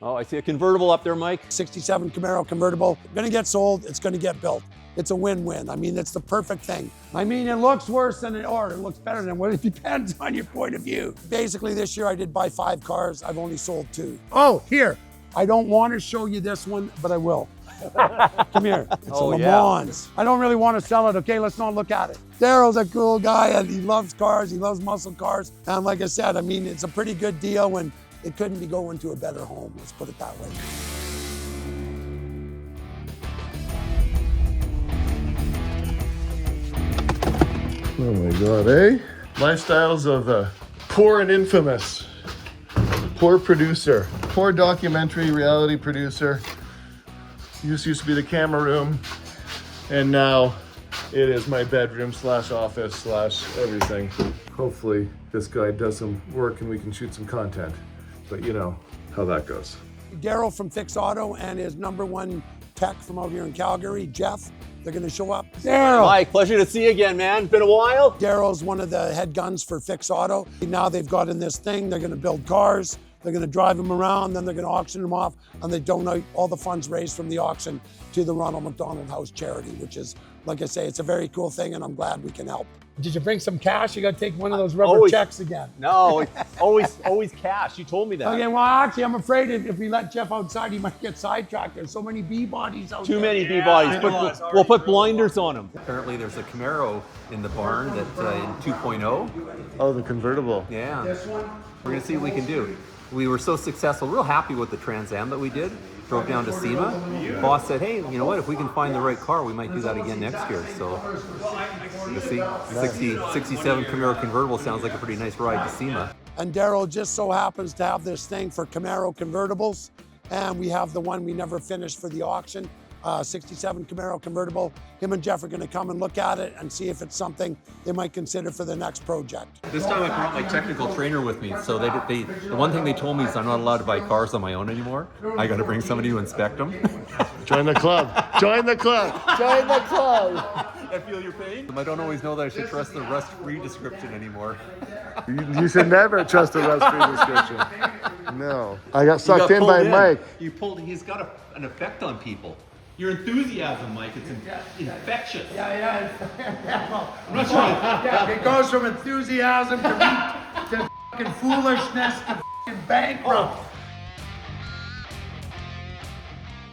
Oh, I see a convertible up there, Mike. 67 Camaro Convertible. Gonna get sold, it's gonna get built. It's a win-win. I mean, it's the perfect thing. I mean, it looks worse than it, or it looks better than what it depends on your point of view. Basically, this year I did buy 5 cars. I've only sold 2. Oh, here. I don't want to show you this one, but I will. Come here. It's a LeMans. I don't really want to sell it. Okay, let's not look at it. Darrell's a cool guy, and he loves cars. He loves muscle cars. And like I said, I mean, it's a pretty good deal when it couldn't be going to a better home. Let's put it that way. Oh my God, eh? Lifestyles of the poor and infamous. Poor producer, poor documentary reality producer. This used to be the camera room, and now it is my bedroom / office / everything. Hopefully this guy does some work and we can shoot some content, but you know how that goes. Darrell from Fix Auto and his #1 tech from out here in Calgary, Jeff. They're gonna show up. Darrell! Mike, pleasure to see you again, man. Been a while. Darrell's one of the head guns for Fix Auto. Now they've got in this thing, they're gonna build cars, they're gonna drive them around, then they're gonna auction them off, and they donate all the funds raised from the auction to the Ronald McDonald House charity, which is, like I say, it's a very cool thing, and I'm glad we can help. Did you bring some cash? You gotta take one of those rubber checks again. No, always cash. You told me that. Okay, well, actually, I'm afraid if we let Jeff outside, he might get sidetracked. There's so many B-bodies out there. Too many B-bodies. We'll put blinders on them. Apparently there's a Camaro in the barn that in 2.0. Oh, the convertible. Yeah. This one? We're gonna see what we can do. We were so successful, real happy with the Trans Am that we did. Drove down to SEMA. Boss said, hey, you know what, if we can find the right car, we might do that again next year. So, you see, 67 Camaro Convertible sounds like a pretty nice ride to SEMA. And Darrell just so happens to have this thing for Camaro convertibles. And we have the one we never finished for the auction, 67 Camaro Convertible. Him and Jeff are gonna come and look at it and see if it's something they might consider for the next project. This time I brought my technical trainer with me. So the one thing they told me is I'm not allowed to buy cars on my own anymore. I got to bring somebody to inspect them. Join the club. Join the club. Join the club. I feel your pain. I don't always know that I should trust the rust-free description anymore. You should never trust a rust-free description. No. I got sucked in by Mike. He's got an effect on people. Your enthusiasm, Mike, it's infectious. Yeah. I'm not sure. Yeah, it goes from enthusiasm to fucking foolishness to fucking bankrupt.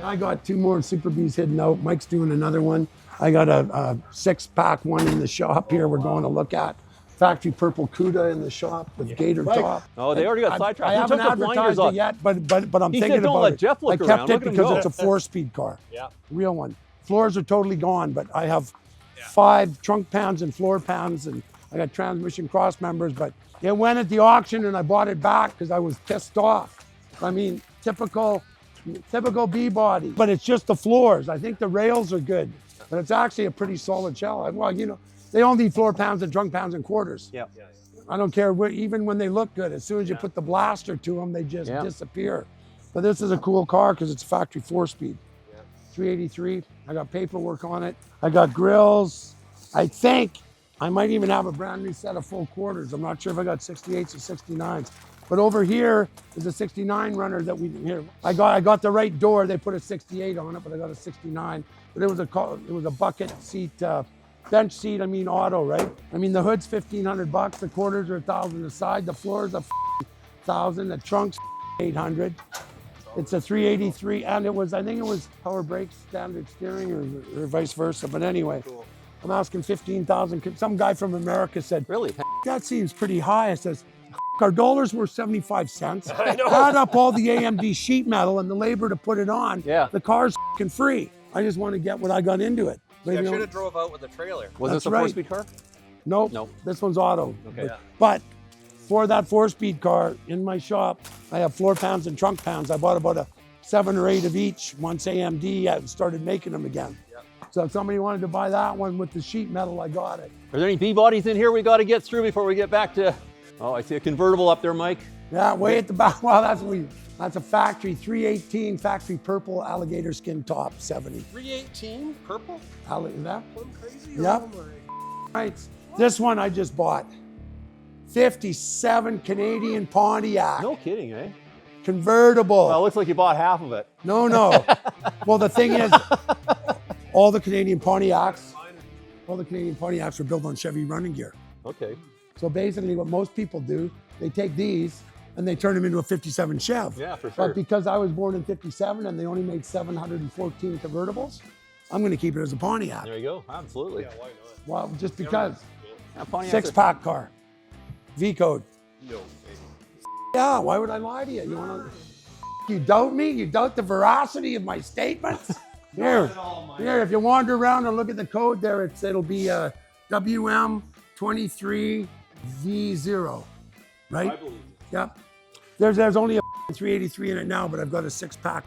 I got 2 more Super Bs hidden out. Mike's doing another one. I got a 6-pack one in the shop here we're going to look at. Factory purple CUDA in the shop with gator top. Oh, they already got sidetracked. I haven't advertised it yet, but I'm thinking said, don't about let it. Jeff look I around. kept it Look at him because go. it's a 4-speed car. Yeah. Real one. Floors are totally gone, but I have 5 trunk pans and floor pans, and I got transmission cross members, but it went at the auction and I bought it back because I was pissed off. I mean, typical B-body, but it's just the floors. I think the rails are good, but it's actually a pretty solid shell. Well, you know, they all need floor pounds and trunk pounds and quarters. Yeah. I don't care, even when they look good, as soon as you put the blaster to them, they just disappear. But this is a cool car because it's a factory 4-speed. 383, I got paperwork on it. I got grills. I think I might even have a brand new set of full quarters. I'm not sure if I got 68s or 69s. But over here is a 69 runner that we here. I got the right door. They put a 68 on it, but I got a 69. But it was a bucket seat, bench seat. I mean auto, right? I mean the hood's $1,500. The quarters are $1,000 a side. The floor's $1,000. The trunk's $800. It's a 383, and I think it was power brakes, standard steering, or vice versa. But anyway, I'm asking $15,000. Some guy from America said, Really? that seems pretty high. I says, our dollars were 75 cents. Add up all the AMD sheet metal and the labor to put it on. Yeah. The car's free. I just want to get what I got into it. I should have drove out with a trailer. Was this a 4-speed car? Nope. Nope. This one's auto. Okay. But for that 4-speed car in my shop, I have floor pans and trunk pans. I bought about a 7 or 8 of each once AMD started making them again. So if somebody wanted to buy that one with the sheet metal, I got it. Are there any B-bodies in here we got to get through before we get back to... Oh, I see a convertible up there, Mike. Yeah, way at the back. Wow, that's a factory 318 factory purple alligator skin top 70. 318 purple? Is that? Crazy? Yep. Right. This one I just bought. 57 Canadian Pontiac. No kidding, eh? Convertible. Well, it looks like you bought half of it. No. Well, the thing is, all the Canadian Pontiacs were built on Chevy running gear. Okay. So basically what most people do, they take these and they turn them into a 57 Chev. Yeah, for sure. But because I was born in 57 and they only made 714 convertibles, I'm going to keep it as a Pontiac. There you go. Absolutely. Well, just because. Yeah, Pontiacs Six-pack car. V-code. Yeah, why would I lie to you? You doubt me? You doubt the veracity of my statements? Here, if you wander around and look at the code there, it'll be WM23V0, right? I believe it. Yep. There's only a 383 in it now, but I've got a 6-pack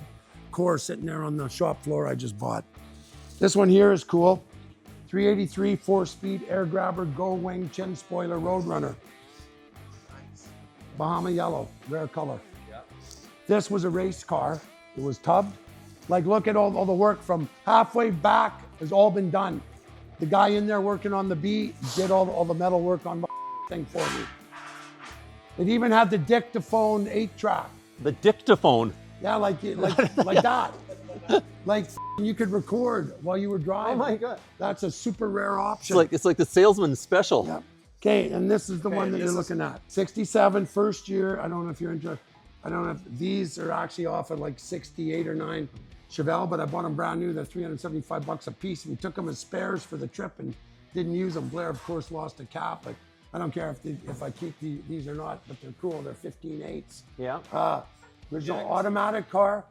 core sitting there on the shop floor I just bought. This one here is cool. 383 4-speed air grabber, go wing, chin spoiler, Roadrunner. Bahama yellow, rare color. This was a race car. It was tubbed. Like, look at all the work from halfway back has all been done. The guy in there working on the B did all the metal work on my thing for me. It even had the dictaphone 8-track. The dictaphone. Yeah, like that. Like you could record while you were driving. Oh my God. That's a super rare option. It's like the salesman special. Yep. Okay, and this is the one that you're looking at. 67, first year. I don't know if you're interested. I don't know if these are actually off at like 68 or 9 Chevelle, but I bought them brand new. They're $375 a piece. We took them as spares for the trip and didn't use them. Blair, of course, lost a cap, but I don't care if I keep these or not, but they're cool. They're 15/8s. Yeah. Original automatic car.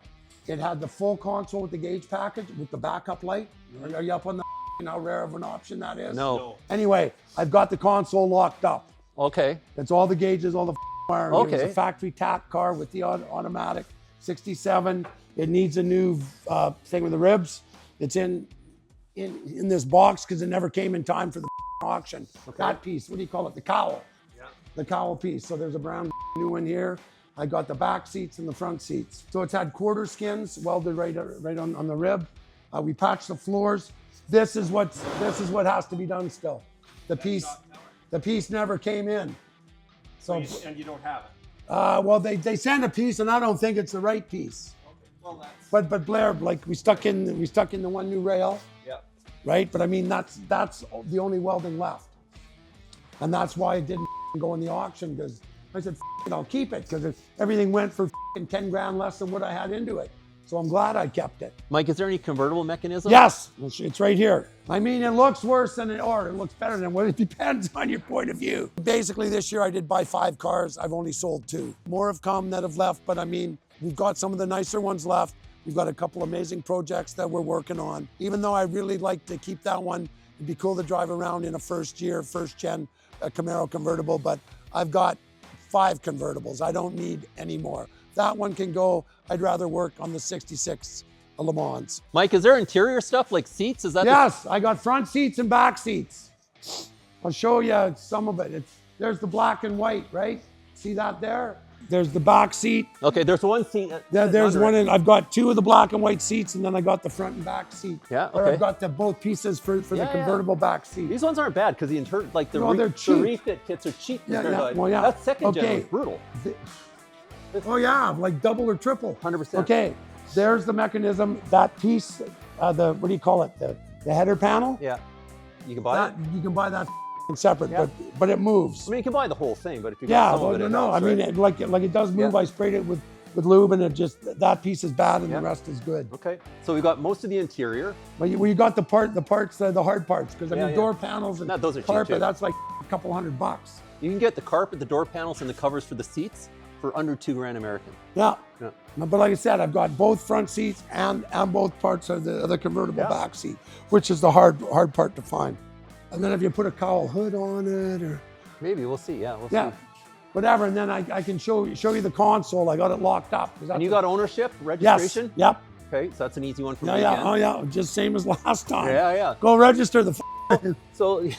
It had the full console with the gauge package with the backup light. Are you up on the how rare of an option that is? No. Anyway, I've got the console locked up. Okay. That's all the gauges, all the wiring. Okay. It was a factory tap car with the automatic 67. It needs a new thing with the ribs. It's in this box because it never came in time for the auction. Okay. That piece, what do you call it? The cowl. Yeah. The cowl piece. So there's a brand new one here. I got the back seats and the front seats. So it's had quarter skins welded right on the rib. We patched the floors. This is what has to be done still. The piece never came in. So And you don't have it. well, they sent a piece, and I don't think it's the right piece. Okay. Well, that's. But Blair, like we stuck in the one new rail. Yeah. Right. But I mean that's the only welding left, and that's why it didn't go in the auction because I said I'll keep it because everything went for 10 grand less than what I had into it. So I'm glad I kept it. Mike, is there any convertible mechanism? Yes, it's right here. I mean, it looks worse than it looks better than what it depends on your point of view. Basically, this year I did buy 5 cars. I've only sold 2. More have come that have left, but I mean, we've got some of the nicer ones left. We've got a couple amazing projects that we're working on. Even though I really like to keep that one, it'd be cool to drive around in a first gen Camaro convertible, but I've got 5 convertibles. I don't need any more. That one can go. I'd rather work on the 66 LeMans. Mike, is there interior stuff like seats? Is that? Yes, I got front seats and back seats. I'll show you some of it. There's the black and white, right? See that there? There's the back seat. Okay, there's one seat. There's one. I've got 2 of the black and white seats, and then I got the front and back seat. Yeah, Or okay. I've got both pieces for the convertible back seat. These ones aren't bad because the they're cheap. refit kits are cheap. Yeah, compared yeah. to- Well, yeah. That second gen Okay. was brutal. Oh yeah, like double or triple. 100%. Okay, there's the mechanism. That piece, what do you call it? The header panel. Yeah. You can buy it? You can buy that separate, Yeah. but it moves. I mean, you can buy the whole thing, but if you Yeah, got some well, of it, no, I helps, mean, right? it does move. Yeah. I sprayed it with lube, and that piece is bad, and Yeah. the rest is good. Okay, so we got most of the interior. But you got the parts, the hard parts, because I Yeah, mean, yeah. door panels and No, those are cheap, carpet, too. that's like a couple $100. You can get the carpet, the door panels, and the covers for the seats for under $2 grand American. Yeah. Yeah. But like I said, I've got both front seats and both parts of the convertible Yeah. back seat, which is the hard part to find. And then if you put a cowl hood on it, or Maybe we'll see. Yeah, we'll yeah, see. whatever, and then I can show you the console. I got it locked up. And you got ownership, yes, registration. yep, Okay, so that's an easy one for yeah, me yeah, again. oh yeah, just same as last time. Yeah, yeah. Go register the. So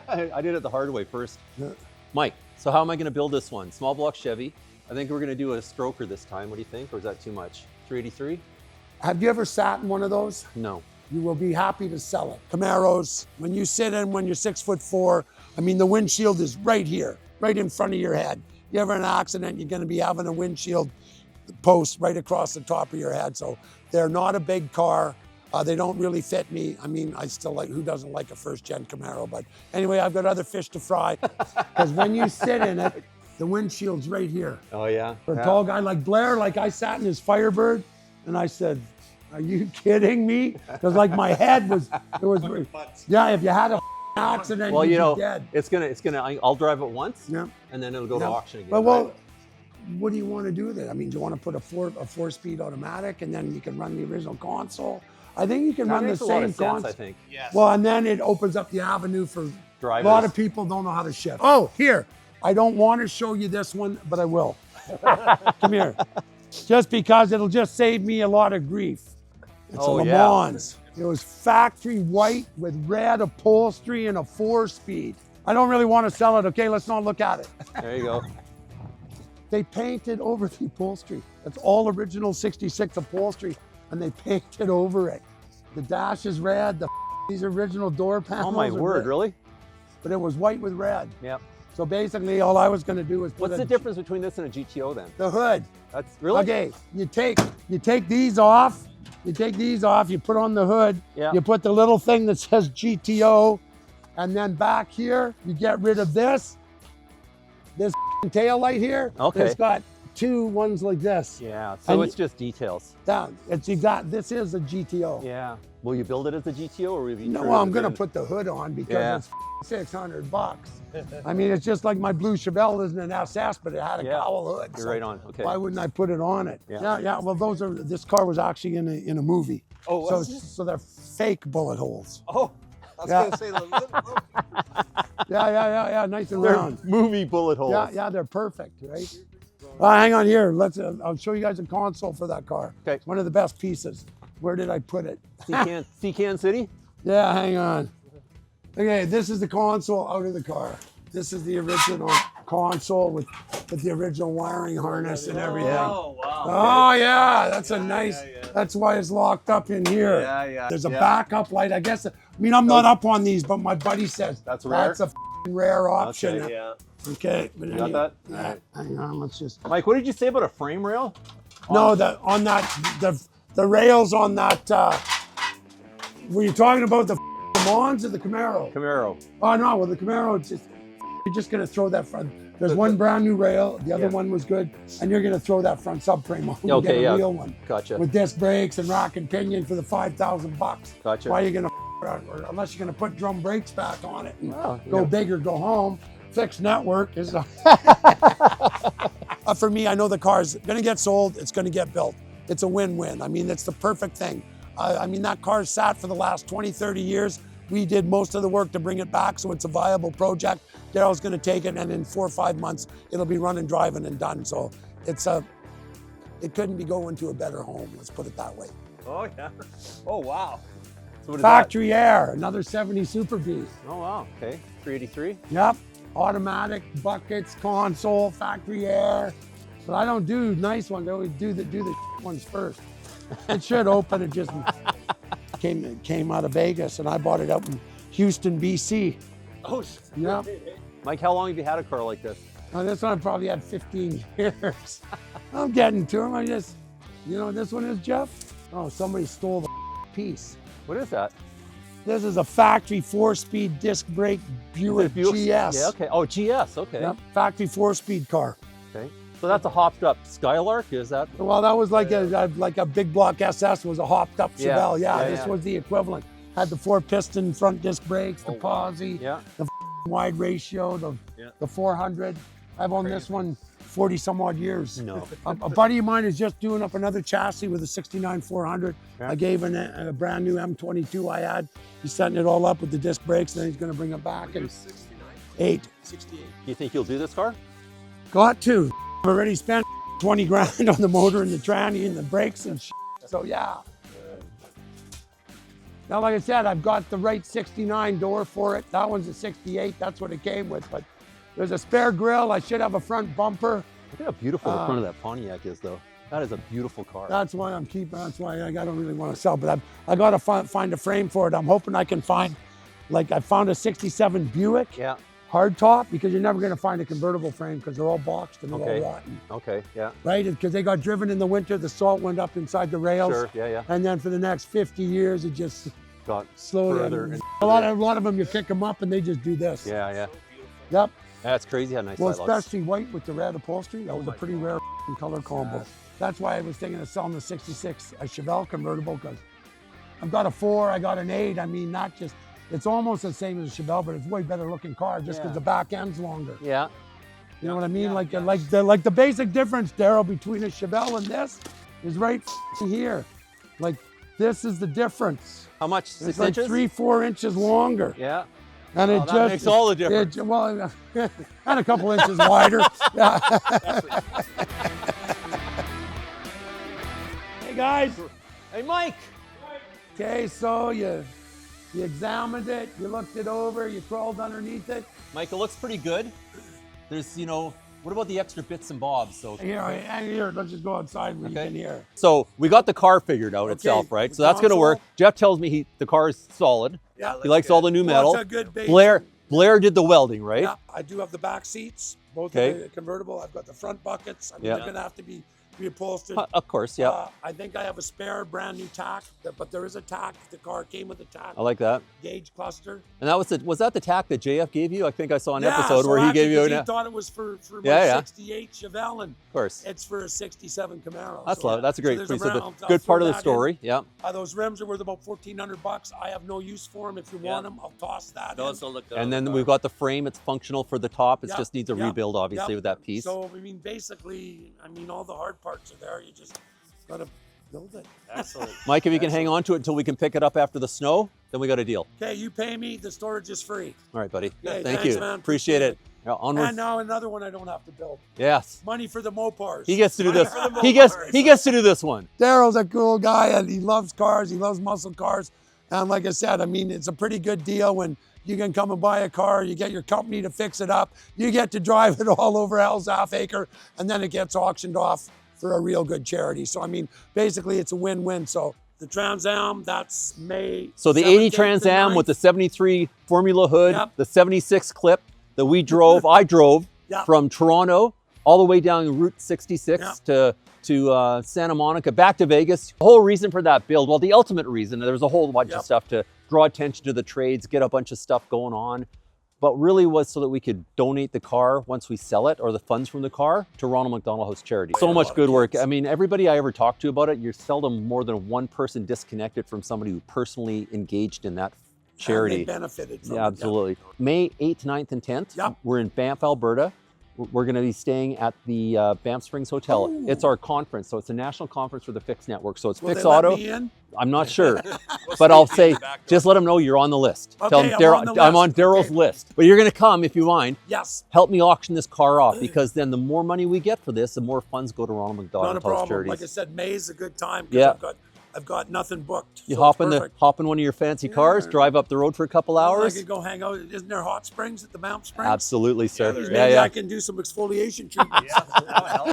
I did it the hard way first. Yeah. Mike, so how am I going to build this one? Small block Chevy. I think we're going to do a stroker this time. What do you think? Or is that too much? 383? Have you ever sat in one of those? No. You will be happy to sell it. Camaros, when you sit in, when you're 6'4", I mean, the windshield is right here, right in front of your head. you ever in an accident, you're gonna be having a windshield post right across the top of your head. So they're not a big car. They don't really fit me. I mean, I still like, who doesn't like a first gen Camaro? But anyway, I've got other fish to fry. Because when you sit in it, the windshield's right here. Oh yeah. For a tall guy like Blair, like I sat in his Firebird and I said, are you kidding me? Because like my head was, yeah, if you had a accident, Well, you'd you know, be dead. it's gonna. I'll drive it once, Yeah. and then it'll go to auction again. But well, right? what do you want to do with it? I mean, do you want to put a four-speed automatic and then you can run the original console? I think you can That run the makes a lot same of sense, console. I think. Yes. Well, and then it opens up the avenue for Drivers. a lot of people don't know how to shift. Oh, here. I don't want to show you this one, but I will. Come here. Just because it'll just save me a lot of grief. It's Oh, a yeah. LeMans. It was factory white with red upholstery and a 4-speed. I don't really want to sell it. Okay, let's not look at it. There you go. They painted over the upholstery. That's all original 66 upholstery, and they painted over it. The dash is red, these original door panels Oh my are word, red, really? but it was white with red. Yep. So basically all I was gonna do was put What's the difference between this and a GTO then? the hood. That's really Okay, you take these off, you put on the hood, Yeah. you put the little thing that says GTO, and then back here, you get rid of this tail light here. Okay. It's got two ones like this. Yeah. So And it's just details. Down. This is a GTO. Yeah. Will you build it as a GTO or will you? No, turn well, it I'm gonna in? put the hood on because Yeah. it's $600. I mean, it's just like my blue Chevelle isn't an SS, but it had a Yeah. cowl hood. You're right on. Okay. Why wouldn't I put it on it? Yeah. Yeah. Well, this car was actually in a movie. Oh, so was it? so they're fake bullet holes. Oh, I was Yeah. gonna say the Yeah. Nice and They're round. movie bullet holes. Yeah, they're perfect, right? Hang on here. I'll show you guys a console for that car. Okay. It's one of the best pieces. Where did I put it? Secan City. Yeah, hang on. Okay, this is the console out of the car. This is the original console with the original wiring harness and everything. Oh wow. Oh yeah, that's a nice. yeah. That's why it's locked up in here. Yeah. There's a backup light. I guess. I mean, I'm not up on these, but my buddy says That's rare? That's a rare option. Okay, Yeah. Okay, but You got that? Yeah, All right. hang on. Let's just. Mike, what did you say about a frame rail? No, the rails on that. Were you talking about the Mons or the Camaro? Camaro. Oh no, well the Camaro, you're just gonna throw that front. There's one brand new rail, the other one was good, and you're gonna throw that front subframe on. You Okay, get a yeah. real one. Gotcha. With disc brakes and rack and pinion for the $5,000. Gotcha. Why are you gonna or unless you're gonna put drum brakes back on it and Oh, go yeah. big or go home. Fixed network is for me, I know the car's gonna get sold, it's gonna get built. It's a win-win. I mean, it's the perfect thing. I mean, that car's sat for the last 20, 30 years. We did most of the work to bring it back, so it's a viable project. Darrell's gonna take it, and in 4 or 5 months, it'll be running, driving, and done. So it couldn't be going to a better home, let's put it that way. Oh yeah. Oh wow. So what is Factory air, another 70 Super B. that? Oh wow. Okay. 383. Yep, automatic buckets, console, factory air. But I don't do nice ones. I always do the ones first. It should open. It just came out of Vegas, and I bought it up in Houston, BC. Oh. Yep. Mike, how long have you had a car like this? Now this one I probably had 15 years. I'm getting to them. You know what this one is, Jeff? Oh, somebody stole the piece. What is that? This is a factory 4-speed disc brake Buick GS. Yeah. Okay. Oh, GS. Okay. Yep, factory 4-speed car. Okay. So that's a hopped up Skylark. Is that? Well, that was like a big block SS was a hopped up Yeah, Chevelle. Yeah, yeah, this yeah. was the equivalent. Had the 4-piston front disc brakes, the posi, Yeah. the wide ratio, the 400. I've owned this one 40 some odd years. No. A buddy of mine is just doing up another chassis with a 69 400. Yeah. I gave him a brand new M22 I had. He's setting it all up with the disc brakes, and then he's going to bring it back in 8. 68. You think you'll do this car? Got to. I've already spent 20 grand on the motor and the tranny and the brakes and shit. So yeah. Now, like I said, I've got the right 69 door for it. That one's a 68. That's what it came with. But there's a spare grille. I should have a front bumper. Look at how beautiful the front of that Pontiac is, though. That is a beautiful car. That's why I'm keeping. That's why I don't really want to sell. But I got to find a frame for it. I'm hoping I can find, like I found a 67 Buick. Yeah. hard top because you're never going to find a convertible frame because they're all boxed and they're Okay. all rotten, Okay, yeah, right? Because they got driven in the winter, the salt went up inside the rails, sure, yeah. and then for the next 50 years, it just Got slowly. further and a lot of them, you pick them up and they just do this. yeah. Yep. That's crazy how nice Well, that looks. especially white with the red upholstery. That was a pretty rare color combo. That's why I was thinking of selling the 66 a Chevelle convertible because I've got a 4, I got an 8. I mean, not just. It's almost the same as a Chevelle, but it's way better looking car just because the back end's longer. Yeah. You know what I mean? Like the basic difference, Darrell, between a Chevelle and this is right here. Like this is the difference. How much? It's 6 like inches? 3-4 inches longer. Yeah. And it that just makes all the difference. Well, and a couple inches wider. Yeah. Hey guys. Hey, Mike. Okay, so you examined it, you looked it over, you crawled underneath it. Mike, it looks pretty good. There's, what about the extra bits and bobs? So Here, let's just go outside and you can hear. So we got the car figured out itself, right? So that's going to work. Jeff tells me the car is solid. Yeah, He likes all the new metal. It's a good base. Blair did the welding, right? Yeah, I do have the back seats, both Okay. of the convertible. I've got the front buckets. I mean, Yeah. they're going to have to be reupholstered. Of course, yeah. I think I have a spare brand new tack, but there is a tack. The car came with a tack. I like that. Gauge cluster. And that was that the tack that JF gave you? I think I saw an Yeah, episode so where he actually, gave you 'cause an. he thought it was for my Yeah, yeah. 68 Chevelle, and Of course. it's for a 67 Camaro. That's So, love. That's a great there's piece of the round. I'll good throw part of the that in. story. Yeah. Those rims are worth about $1,400. I have no use for them. If you want them, I'll toss that Those in. will look good. And then we've got the frame. It's functional for the top. It Yeah, just needs a yeah, rebuild, obviously, yeah. with that piece. So, I mean, basically, all the hard parts are there. You just got to build it. Excellent. Mike, if you can hang on to it until we can pick it up after the snow, then we got a deal. Okay, you pay me. The storage is free. All right, buddy. Okay, Thank thanks, you. man. Appreciate it. Yeah, onwards. And now another one I don't have to build. Yes. Money for the Mopars. He gets to do this. Money for the He gets to do this one. Darrell's a cool guy and he loves cars. He loves muscle cars. And like I said, it's a pretty good deal when you can come and buy a car, you get your company to fix it up, you get to drive it all over Hell's Half Acre, and then it gets auctioned off for a real good charity. So, basically it's a win-win. So the Trans Am, that's May. So the 80 Trans Am with the 73 Formula hood, Yep. the 76 Clip that we drove, I drove Yep. from Toronto all the way down Route 66 Yep. to Santa Monica, back to Vegas. The whole reason for that build, well, the ultimate reason, there was a whole bunch of Yep. stuff to draw attention to the trades, get a bunch of stuff going on, but really was so that we could donate the car once we sell it, or the funds from the car, to Ronald McDonald House Charity. So much good work. Everybody I ever talked to about it, you're seldom more than one person disconnected from somebody who personally engaged in that charity. And they benefited from Yeah, it. absolutely. May 8th, 9th, and 10th, Yep. we're in Banff, Alberta. We're going to be staying at the Banff Springs Hotel. Oh. It's our conference, so it's a national conference for the Fix Network. So it's Will Fix they let Auto. me in? I'm not sure, but I'll say, just let them know you're on the list. Okay, Tell them I'm on list. Darrell's Okay. list. But you're going to come if you mind. Yes. Help me auction this car off, because then the more money we get for this, the more funds go to Ronald Not a McDonald House problem. Charities. Like I said, May is a good time. 'Cause Yeah. I've got nothing booked. You so hop it's in perfect. one of your fancy cars, Yeah. drive up the road for a couple I hours. could go hang out. Isn't there hot springs at the Banff Springs? Absolutely, sir. Maybe I can do some exfoliation treatments.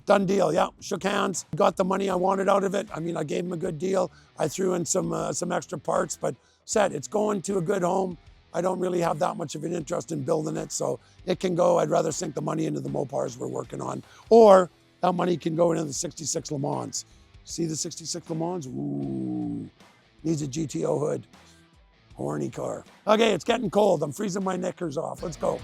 Done deal. Yeah, shook hands. Got the money I wanted out of it. I gave him a good deal. I threw in some extra parts, but said it's going to a good home. I don't really have that much of an interest in building it, so it can go. I'd rather sink the money into the Mopars we're working on, or that money can go into the 66 LeMans. See the 66 LeMans? Ooh, needs a GTO hood. Horny car. Okay, it's getting cold. I'm freezing my knickers off. Let's go.